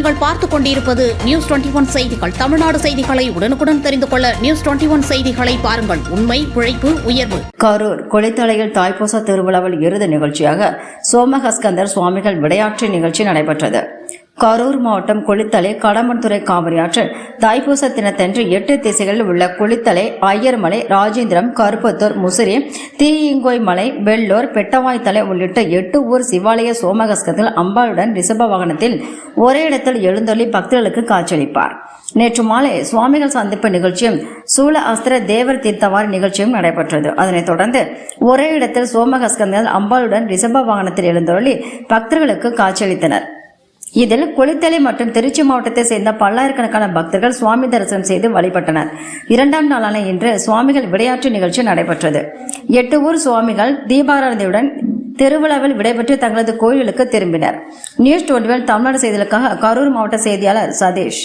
நீங்கள் பார்த்துக் கொண்டிருப்பது நியூஸ் 21 செய்திகள். தமிழ்நாடு செய்திகளை உடனுக்குடன் தெரிந்து கொள்ள நியூஸ் 21 செய்திகளை பாருங்கள். உண்மை, உழைப்பு, உயர்வு. கரூர் கொளித்தலையில் தாய்ப்பூச திருவிழாவில் இறுதி நிகழ்ச்சியாக சோமகஸ்கந்தர் சுவாமிகள் விளையாட்டு நிகழ்ச்சி நடைபெற்றது. கரூர் மாவட்டம் கொளித்தலை கடம்பன்துறை காவிரி ஆற்றில் தைப்பூச தினத்தன்று 8 திசைகளில் உள்ள கொளித்தலை, ஐயர்மலை, ராஜேந்திரம், கருப்பத்தூர், முசிறி, தீயிங்கோய் மலை, வெள்ளூர், பெட்டவாய்த்தலை உள்ளிட்ட 8 ஊர் சிவாலய சோமகஸ்கந்தர் அம்பாளுடன் ரிஷப வாகனத்தில் ஒரே இடத்தில் எழுந்தொள்ளி பக்தர்களுக்கு காட்சியளிப்பார். நேற்று மாலை சுவாமிகள் சந்திப்பு நிகழ்ச்சியும் சூல அஸ்திர தேவர் தீர்த்தவாரி நிகழ்ச்சியும் நடைபெற்றது. அதனைத் தொடர்ந்து ஒரே இடத்தில் சோமகஸ்கந்தர் அம்பாளுடன் ரிஷப வாகனத்தில் எழுந்தொள்ளி பக்தர்களுக்கு காட்சியளித்தனர். இதில் கொளித்தலை மற்றும் திருச்சி மாவட்டத்தை சேர்ந்த பல்லாயிரக்கணக்கான பக்தர்கள் சுவாமி தரிசனம் செய்து வழிபட்டனர். 2ஆம் நாளான இன்று சுவாமிகள் விளையாட்டு நிகழ்ச்சி நடைபெற்றது. 8 ஊர் சுவாமிகள் தீபாராதனையுடன் திருவிழாவில் விடைபெற்று தங்களது கோயிலுக்கு திரும்பினர். நியூஸ் 21 தமிழ்நாடு செய்திகளுக்காக கரூர் மாவட்ட செய்தியாளர் சதீஷ்.